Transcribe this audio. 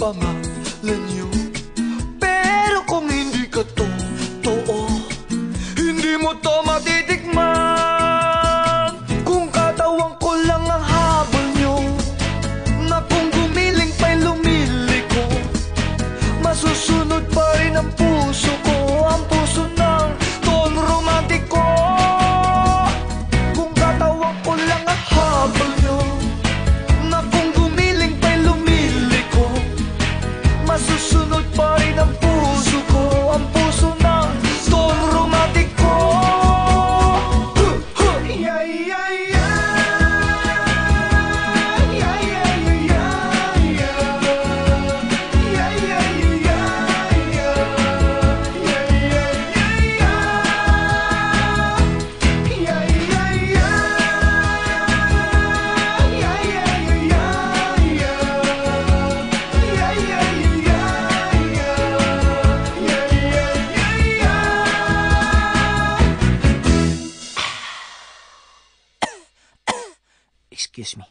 pangalan niyo. Pero kung hindi ka totoo, hindi mo to matitikman. Kung katawan ko lang ang habol niyo, na kung gumiling pa'y lumiliko, masusunod pa rin ang puso ko, ang puso ng Don Romantico. Kung katawan ko lang ang habol niyo, na kung gumiling pa'y lumiliko, masusunod pa rin ang puso ko, ang puso ng Don Romantico. Yeah, yeah, yeah. Yeah, yeah, yeah, yeah. Yeah, yeah, yeah, yeah. Yeah, yeah, yeah, yeah. Yeah, yeah, yeah. Yeah, yeah, yeah, yeah. Excuse me.